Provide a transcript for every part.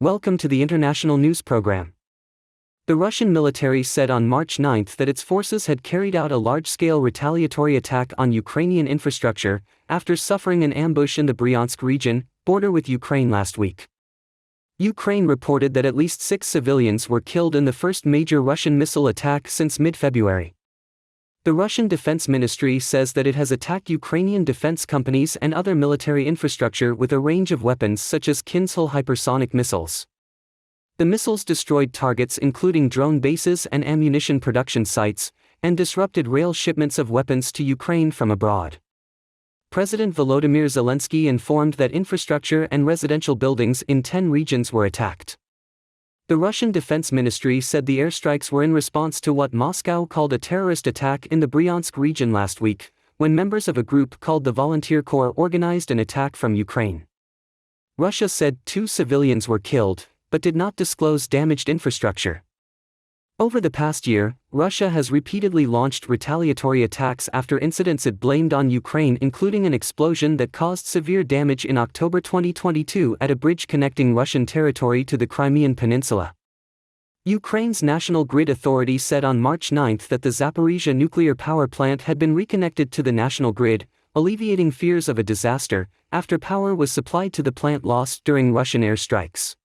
Welcome to the International News Program. The Russian military said on March 9 that its forces had carried out a large-scale retaliatory attack on Ukrainian infrastructure, after suffering an ambush in the Bryansk region, border with Ukraine last week. Ukraine reported that at least 6 civilians were killed in the first major Russian missile attack since mid-February. The Russian Defense Ministry says that it has attacked Ukrainian defense companies and other military infrastructure with a range of weapons such as HYPERSONIC missiles. The missiles destroyed targets including drone bases and ammunition production sites, and disrupted rail shipments of weapons to Ukraine from abroad. President Volodymyr Zelensky informed that infrastructure and residential buildings in 10 regions were attacked. The Russian Defense Ministry said the airstrikes were in response to what Moscow called a terrorist attack in the Bryansk region last week, when members of a group called the Volunteer Corps organized an attack from Ukraine. Russia said 2 civilians were killed, but did not disclose damaged infrastructure. Over the past year, Russia has repeatedly launched retaliatory attacks after incidents it blamed on Ukraine, including an explosion that caused severe damage in October 2022 at a bridge connecting Russian territory to the Crimean Peninsula. Ukraine's National Grid Authority said on March 9 that the Zaporizhzhia nuclear power plant had been reconnected to the national grid, alleviating fears of a disaster, after power was supplied to the plant lost during Russian airstrikes.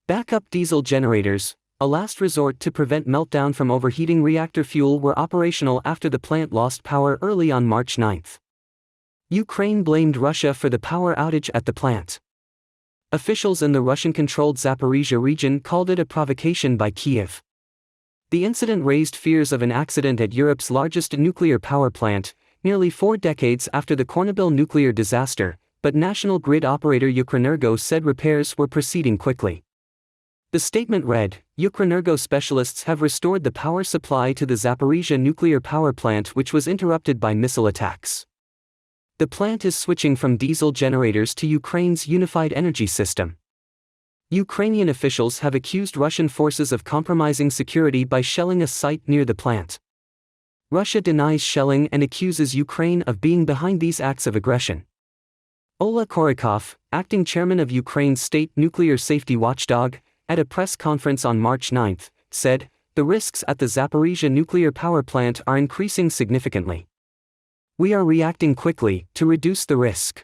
Backup diesel generators, a last resort to prevent meltdown from overheating reactor fuel, were operational after the plant lost power early on March 9. Ukraine blamed Russia for the power outage at the plant. Officials in the Russian-controlled Zaporizhzhia region called it a provocation by Kyiv. The incident raised fears of an accident at Europe's largest nuclear power plant, nearly 4 decades after the Chernobyl nuclear disaster, but national grid operator Ukrenergo said repairs were proceeding quickly. The statement read, "Ukrenergo specialists have restored the power supply to the Zaporizhzhia nuclear power plant, which was interrupted by missile attacks. The plant is switching from diesel generators to Ukraine's unified energy system." Ukrainian officials have accused Russian forces of compromising security by shelling a site near the plant. Russia denies shelling and accuses Ukraine of being behind these acts of aggression. Ola Korikov, acting chairman of Ukraine's state nuclear safety watchdog, at a press conference on March 9, said, "The risks at the Zaporizhzhia nuclear power plant are increasing significantly. We are reacting quickly to reduce the risk."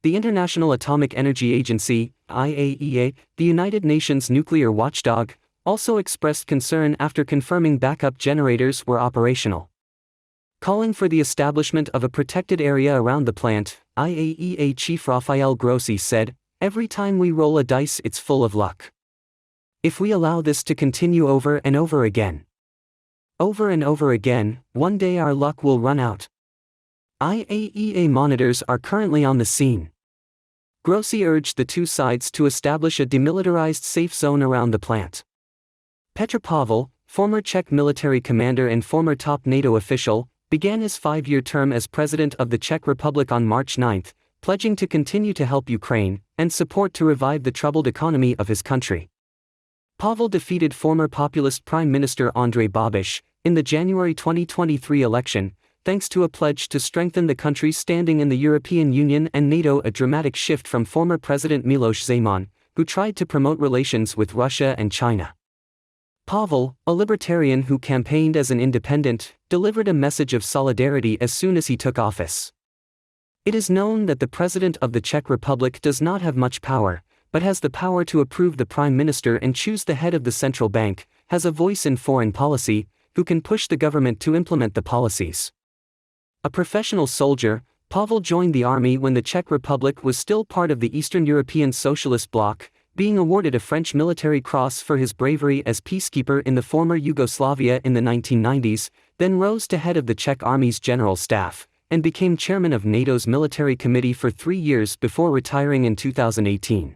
The International Atomic Energy Agency, IAEA, the United Nations nuclear watchdog, also expressed concern after confirming backup generators were operational. Calling for the establishment of a protected area around the plant, IAEA chief Rafael Grossi said, "Every time we roll a dice, it's full of luck. If we allow this to continue over and over again, one day our luck will run out." IAEA monitors are currently on the scene. Grossi urged the two sides to establish a demilitarized safe zone around the plant. Petr Pavel, former Czech military commander and former top NATO official, began his 5-year term as president of the Czech Republic on March 9, pledging to continue to help Ukraine and support to revive the troubled economy of his country. Pavel defeated former populist Prime Minister Andrej Babiš in the January 2023 election, thanks to a pledge to strengthen the country's standing in the European Union and NATO, a dramatic shift from former President Miloš Zeman, who tried to promote relations with Russia and China. Pavel, a libertarian who campaigned as an independent, delivered a message of solidarity as soon as he took office. It is known that the President of the Czech Republic does not have much power, but has the power to approve the Prime Minister and choose the head of the central bank, has a voice in foreign policy, who can push the government to implement the policies. A professional soldier, Pavel joined the army when the Czech Republic was still part of the Eastern European Socialist Bloc, being awarded a French Military Cross for his bravery as peacekeeper in the former Yugoslavia in the 1990s, then rose to head of the Czech Army's General Staff, and became chairman of NATO's Military Committee for 3 years before retiring in 2018.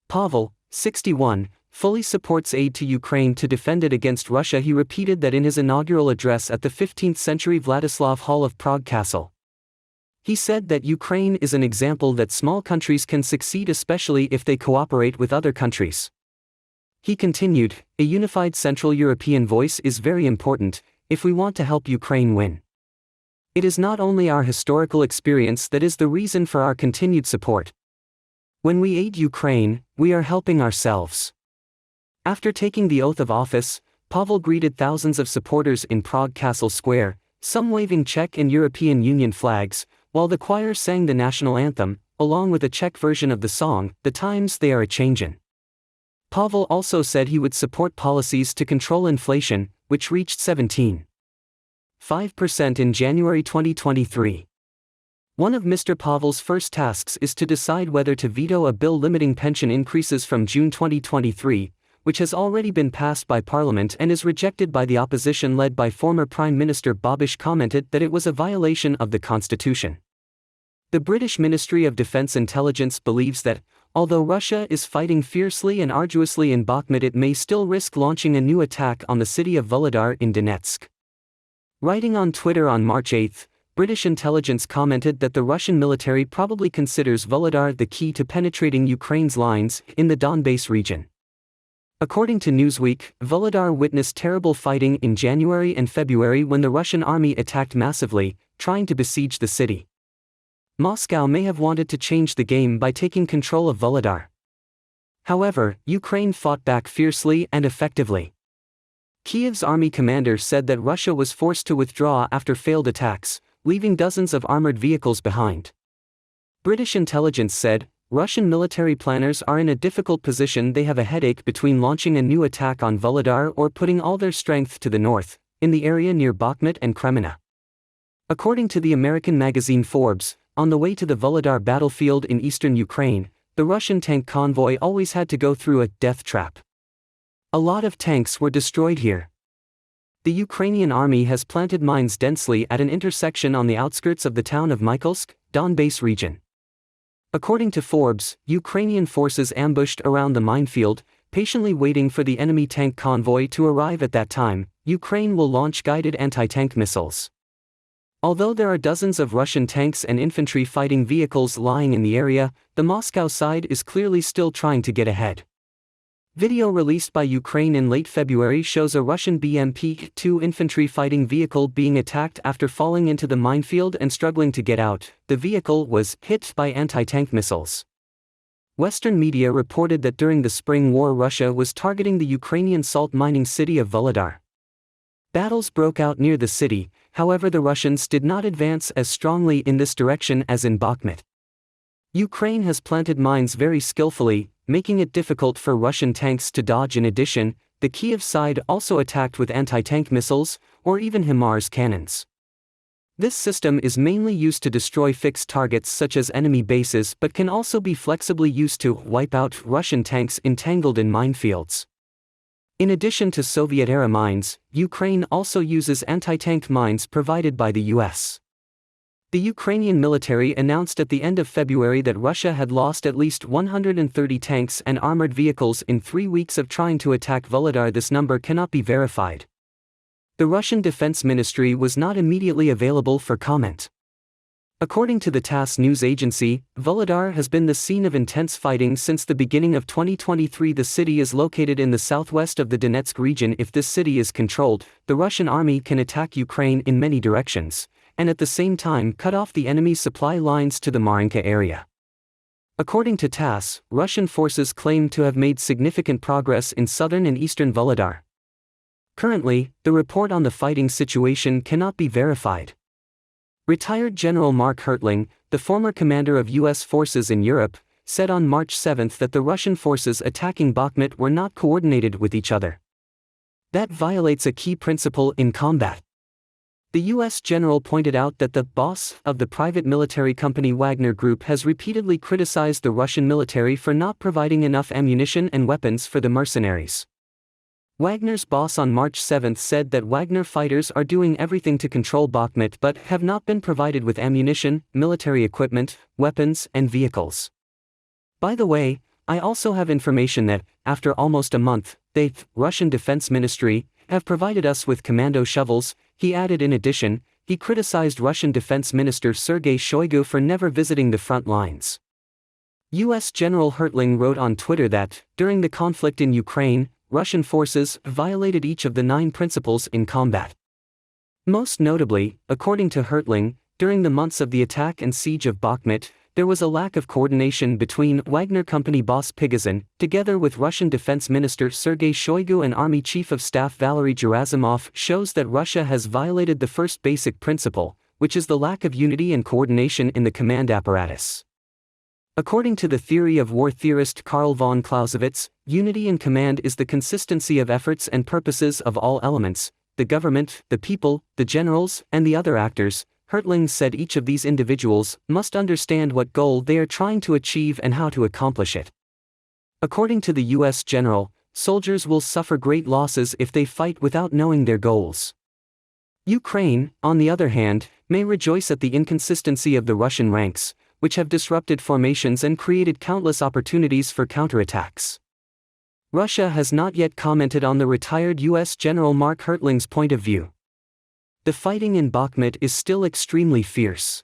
Pavel, 61, fully supports aid to Ukraine to defend it against Russia. He repeated that in his inaugural address at the 15th-century Vladislav Hall of Prague Castle. He said that Ukraine is an example that small countries can succeed, especially if they cooperate with other countries. He continued, "A unified Central European voice is very important if we want to help Ukraine win. It is not only our historical experience that is the reason for our continued support. When we aid Ukraine, we are helping ourselves. After taking the oath of office, Pavel greeted thousands of supporters in Prague Castle Square, some waving Czech and European Union flags, while the choir sang the national anthem, along with a Czech version of the song, "The Times They Are A-Changin'." Pavel also said he would support policies to control inflation, which reached 17.5% in January 2023. One of Mr. Pavel's first tasks is to decide whether to veto a bill limiting pension increases from June 2023, which has already been passed by Parliament and is rejected by the opposition led by former Prime Minister Babiš, commented that it was a violation of the Constitution. The British Ministry of Defence Intelligence believes that, although Russia is fighting fiercely and arduously in Bakhmut, it may still risk launching a new attack on the city of Volodar in Donetsk. Writing on Twitter on March 8, British intelligence commented that the Russian military probably considers Volodar the key to penetrating Ukraine's lines in the Donbass region. According to Newsweek, Volodar witnessed terrible fighting in January and February when the Russian army attacked massively, trying to besiege the city. Moscow may have wanted to change the game by taking control of Volodar. However, Ukraine fought back fiercely and effectively. Kiev's army commander said that Russia was forced to withdraw after failed attacks, leaving dozens of armored vehicles behind. British intelligence said, Russian military planners are in a difficult position. They have a headache between launching a new attack on Volodar or putting all their strength to the north, in the area near Bakhmut and Kreminna. According to the American magazine Forbes, on the way to the Volodar battlefield in eastern Ukraine, the Russian tank convoy always had to go through a death trap. A lot of tanks were destroyed here. The Ukrainian army has planted mines densely at an intersection on the outskirts of the town of Mykolaiv, Donbass region. According to Forbes, Ukrainian forces ambushed around the minefield, patiently waiting for the enemy tank convoy to arrive. At that time, Ukraine will launch guided anti-tank missiles. Although there are dozens of Russian tanks and infantry fighting vehicles lying in the area, the Moscow side is clearly still trying to get ahead. Video released by Ukraine in late February shows a Russian BMP-2 infantry fighting vehicle being attacked after falling into the minefield and struggling to get out. The vehicle was hit by anti-tank missiles. Western media reported that during the Spring War, Russia was targeting the Ukrainian salt mining city of Volodar. Battles broke out near the city, however the Russians did not advance as strongly in this direction as in Bakhmut. Ukraine has planted mines very skillfully, making it difficult for Russian tanks to dodge. In addition, the Kiev side also attacked with anti-tank missiles, or even HIMARS cannons. This system is mainly used to destroy fixed targets such as enemy bases, but can also be flexibly used to wipe out Russian tanks entangled in minefields. In addition to Soviet-era mines, Ukraine also uses anti-tank mines provided by the US. The Ukrainian military announced at the end of February that Russia had lost at least 130 tanks and armored vehicles in 3 weeks of trying to attack Volodar. This number cannot be verified. The Russian Defense Ministry was not immediately available for comment. According to the TASS news agency, Volodar has been the scene of intense fighting since the beginning of 2023. The city is located in the southwest of the Donetsk region. If this city is controlled, the Russian army can attack Ukraine in many directions, and at the same time cut off the enemy's supply lines to the Marinka area. According to TASS, Russian forces claim to have made significant progress in southern and eastern Volodar. Currently, the report on the fighting situation cannot be verified. Retired General Mark Hertling, the former commander of U.S. forces in Europe, said on March 7 that the Russian forces attacking Bakhmut were not coordinated with each other. That violates a key principle in combat. The U.S. general pointed out that the boss of the private military company Wagner Group has repeatedly criticized the Russian military for not providing enough ammunition and weapons for the mercenaries. Wagner's boss on March 7 said that Wagner fighters are doing everything to control Bakhmut but have not been provided with ammunition, military equipment, weapons, and vehicles. By the way, I also have information that, after almost a month, the Russian Defense Ministry have provided us with commando shovels, he added. In addition, he criticized Russian Defense Minister Sergei Shoigu for never visiting the front lines. U.S. General Hertling wrote on Twitter that, during the conflict in Ukraine, Russian forces violated each of the 9 principles in combat. Most notably, according to Hertling, during the months of the attack and siege of Bakhmut, there was a lack of coordination between Wagner Company boss Pigozin, together with Russian Defense Minister Sergei Shoigu and Army Chief of Staff Valery Gerasimov, shows that Russia has violated the first basic principle, which is the lack of unity and coordination in the command apparatus. According to the theory of war theorist Karl von Clausewitz, unity in command is the consistency of efforts and purposes of all elements, the government, the people, the generals, and the other actors. Hertling said each of these individuals must understand what goal they are trying to achieve and how to accomplish it. According to the U.S. general, soldiers will suffer great losses if they fight without knowing their goals. Ukraine, on the other hand, may rejoice at the inconsistency of the Russian ranks, which have disrupted formations and created countless opportunities for counterattacks. Russia has not yet commented on the retired U.S. General Mark Hertling's point of view. The fighting in Bakhmut is still extremely fierce.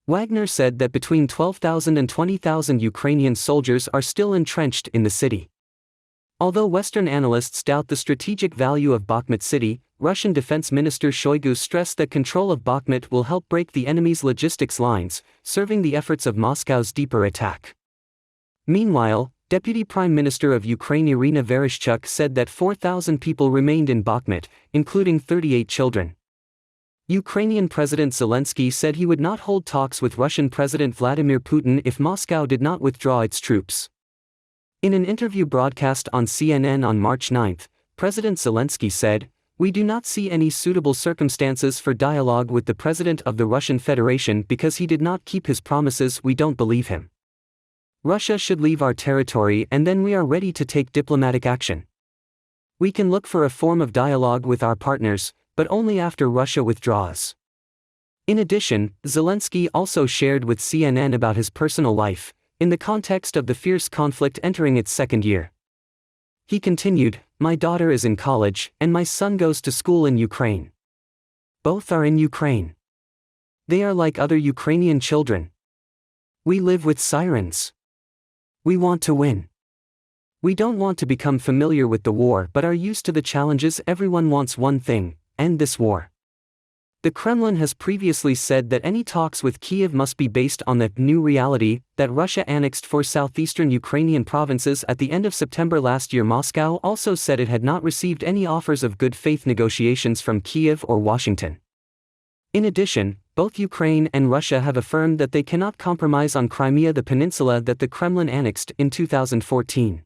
Wagner said that between 12,000 and 20,000 Ukrainian soldiers are still entrenched in the city. Although Western analysts doubt the strategic value of Bakhmut city, Russian Defense Minister Shoigu stressed that control of Bakhmut will help break the enemy's logistics lines, serving the efforts of Moscow's deeper attack. Meanwhile, Deputy Prime Minister of Ukraine Irina Vereshchuk said that 4,000 people remained in Bakhmut, including 38 children. Ukrainian President Zelensky said he would not hold talks with Russian President Vladimir Putin if Moscow did not withdraw its troops. In an interview broadcast on CNN on March 9, President Zelensky said, "We do not see any suitable circumstances for dialogue with the President of the Russian Federation because he did not keep his promises. We don't believe him. Russia should leave our territory and then we are ready to take diplomatic action. We can look for a form of dialogue with our partners, but only after Russia withdraws." In addition, Zelensky also shared with CNN about his personal life, in the context of the fierce conflict entering its second year. He continued, "My daughter is in college, and my son goes to school in Ukraine. Both are in Ukraine. They are like other Ukrainian children. We live with sirens. We want to win. We don't want to become familiar with the war but are used to the challenges. Everyone wants one thing: end this war." The Kremlin has previously said that any talks with Kyiv must be based on the new reality that Russia annexed 4 southeastern Ukrainian provinces at the end of September last year. Moscow also said it had not received any offers of good faith negotiations from Kyiv or Washington. In addition, both Ukraine and Russia have affirmed that they cannot compromise on Crimea, the peninsula that the Kremlin annexed in 2014.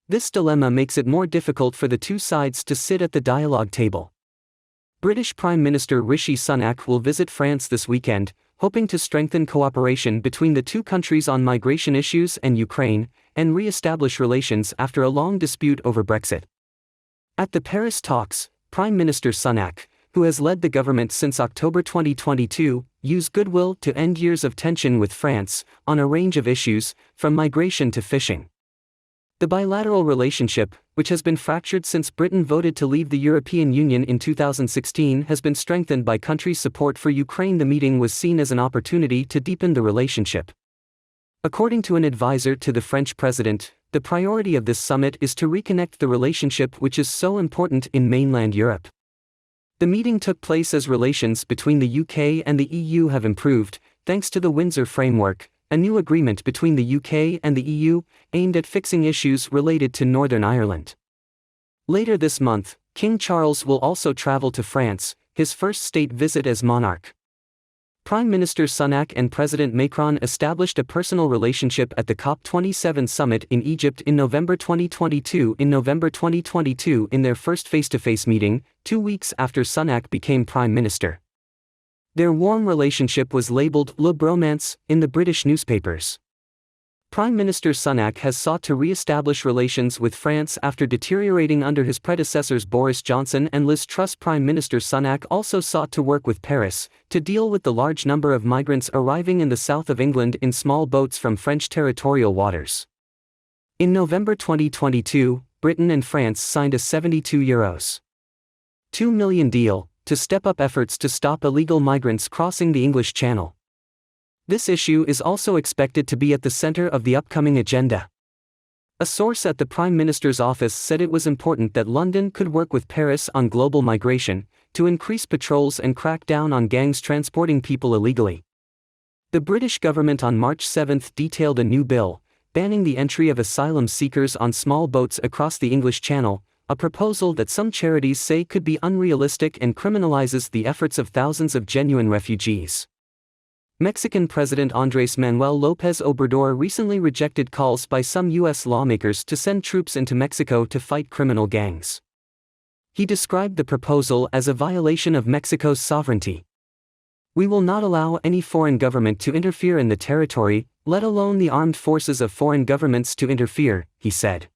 This dilemma makes it more difficult for the two sides to sit at the dialogue table. British Prime Minister Rishi Sunak will visit France this weekend, hoping to strengthen cooperation between the two countries on migration issues and Ukraine, and re-establish relations after a long dispute over Brexit. At the Paris talks, Prime Minister Sunak, who has led the government since October 2022, used goodwill to end years of tension with France, on a range of issues, from migration to fishing. The bilateral relationship, which has been fractured since Britain voted to leave the European Union in 2016, has been strengthened by countries' support for Ukraine. The meeting was seen as an opportunity to deepen the relationship. According to an advisor to the French president, the priority of this summit is to reconnect the relationship which is so important in mainland Europe. The meeting took place as relations between the UK and the EU have improved, thanks to the Windsor Framework, a new agreement between the UK and the EU, aimed at fixing issues related to Northern Ireland. Later this month, King Charles will also travel to France, his first state visit as monarch. Prime Minister Sunak and President Macron established a personal relationship at the COP27 summit in Egypt in November 2022. In their first face-to-face meeting, 2 weeks after Sunak became Prime Minister. Their warm relationship was labeled Le Bromance in the British newspapers. Prime Minister Sunak has sought to re-establish relations with France after deteriorating under his predecessors Boris Johnson and Liz Truss. Prime Minister Sunak also sought to work with Paris to deal with the large number of migrants arriving in the south of England in small boats from French territorial waters. In November 2022, Britain and France signed a €72.2 million deal to step up efforts to stop illegal migrants crossing the English Channel. This issue is also expected to be at the center of the upcoming agenda. A source at the Prime Minister's office said it was important that London could work with Paris on global migration, to increase patrols and crack down on gangs transporting people illegally. The British government on March 7 detailed a new bill, banning the entry of asylum seekers on small boats across the English Channel, a proposal that some charities say could be unrealistic and criminalizes the efforts of thousands of genuine refugees. Mexican President Andrés Manuel López Obrador recently rejected calls by some U.S. lawmakers to send troops into Mexico to fight criminal gangs. He described the proposal as a violation of Mexico's sovereignty. "We will not allow any foreign government to interfere in the territory, let alone the armed forces of foreign governments to interfere," he said.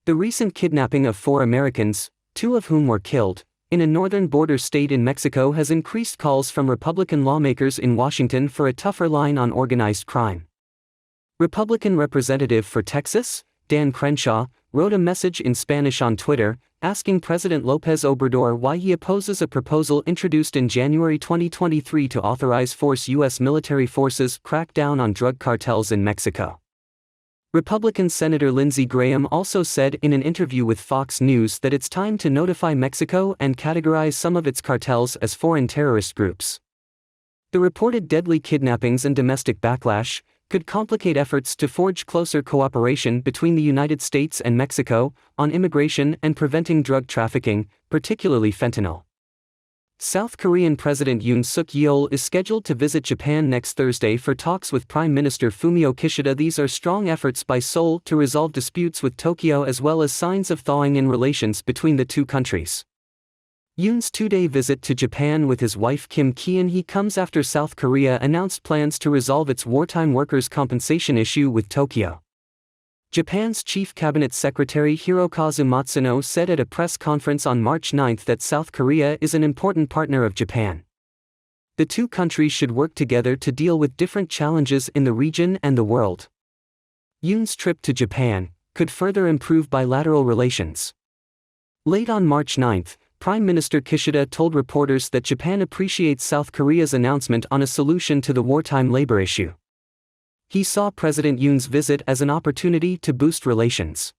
The recent kidnapping of 4 Americans, 2 of whom were killed, in a northern border state in Mexico has increased calls from Republican lawmakers in Washington for a tougher line on organized crime. Republican Representative for Texas, Dan Crenshaw, wrote a message in Spanish on Twitter, asking President López Obrador why he opposes a proposal introduced in January 2023 to authorize U.S. military forces crack down on drug cartels in Mexico. Republican Senator Lindsey Graham also said in an interview with Fox News that it's time to notify Mexico and categorize some of its cartels as foreign terrorist groups. The reported deadly kidnappings and domestic backlash could complicate efforts to forge closer cooperation between the United States and Mexico on immigration and preventing drug trafficking, particularly fentanyl. South Korean President Yoon Suk-yeol is scheduled to visit Japan next Thursday for talks with Prime Minister Fumio Kishida. These are strong efforts by Seoul to resolve disputes with Tokyo as well as signs of thawing in relations between the two countries. Yoon's 2-day visit to Japan with his wife Kim Ki-eun comes after South Korea announced plans to resolve its wartime workers' compensation issue with Tokyo. Japan's Chief Cabinet Secretary Hirokazu Matsuno said at a press conference on March 9 that South Korea is an important partner of Japan. The two countries should work together to deal with different challenges in the region and the world. Yoon's trip to Japan could further improve bilateral relations. Late on March 9, Prime Minister Kishida told reporters that Japan appreciates South Korea's announcement on a solution to the wartime labor issue. He saw President Yoon's visit as an opportunity to boost relations.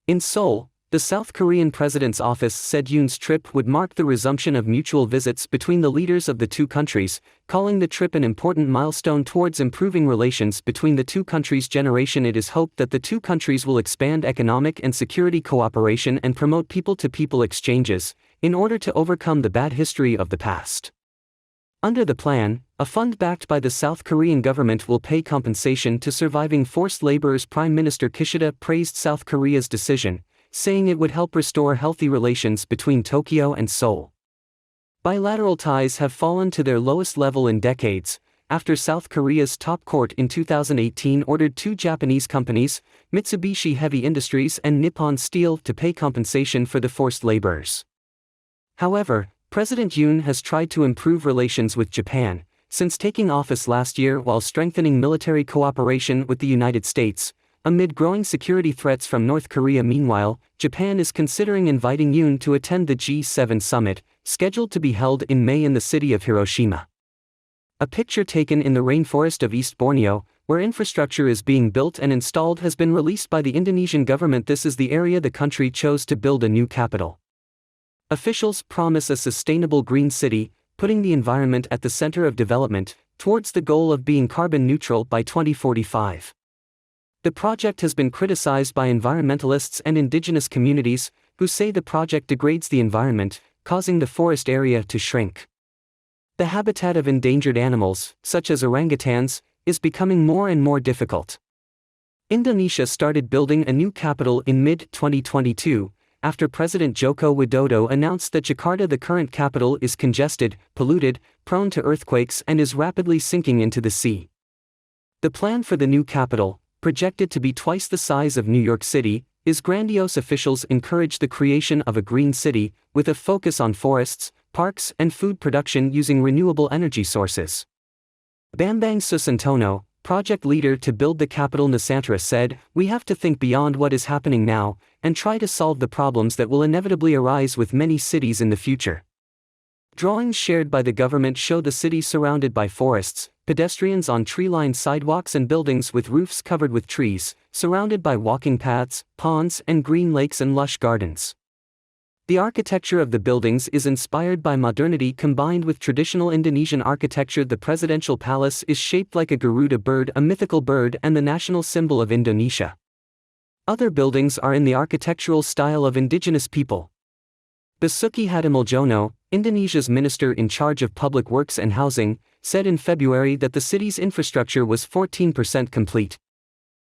In Seoul, the South Korean president's office said Yoon's trip would mark the resumption of mutual visits between the leaders of the two countries, calling the trip an important milestone towards improving relations between the two countries' generation. It is hoped that the two countries will expand economic and security cooperation and promote people-to-people exchanges, in order to overcome the bad history of the past. Under the plan, a fund backed by the South Korean government will pay compensation to surviving forced laborers. Prime Minister Kishida praised South Korea's decision, saying it would help restore healthy relations between Tokyo and Seoul. Bilateral ties have fallen to their lowest level in decades, after South Korea's top court in 2018 ordered 2 Japanese companies, Mitsubishi Heavy Industries and Nippon Steel, to pay compensation for the forced laborers. However, President Yoon has tried to improve relations with Japan since taking office last year while strengthening military cooperation with the United States, amid growing security threats from North Korea. Meanwhile, Japan is considering inviting Yoon to attend the G7 summit, scheduled to be held in May in the city of Hiroshima. A picture taken in the rainforest of East Borneo, where infrastructure is being built and installed, has been released by the Indonesian government. This is the area the country chose to build a new capital. Officials promise a sustainable green city, putting the environment at the center of development, towards the goal of being carbon neutral by 2045. The project has been criticized by environmentalists and indigenous communities, who say the project degrades the environment, causing the forest area to shrink. The habitat of endangered animals, such as orangutans, is becoming more and more difficult. Indonesia started building a new capital in mid-2022, after President Joko Widodo announced that Jakarta, the current capital, is congested, polluted, prone to earthquakes and is rapidly sinking into the sea. The plan for the new capital, projected to be twice the size of New York City, is grandiose. Officials encourage the creation of a green city, with a focus on forests, parks and food production using renewable energy sources. Bambang Susantono, project leader to build the capital Nusantara, said, "We have to think beyond what is happening now, and try to solve the problems that will inevitably arise with many cities in the future." Drawings shared by the government show the city surrounded by forests, pedestrians on tree-lined sidewalks and buildings with roofs covered with trees, surrounded by walking paths, ponds and green lakes and lush gardens. The architecture of the buildings is inspired by modernity combined with traditional Indonesian architecture. The presidential palace is shaped like a Garuda bird, a mythical bird and the national symbol of Indonesia. Other buildings are in the architectural style of indigenous people. Basuki Hadimuljono, Indonesia's minister in charge of public works and housing, said in February that the city's infrastructure was 14% complete.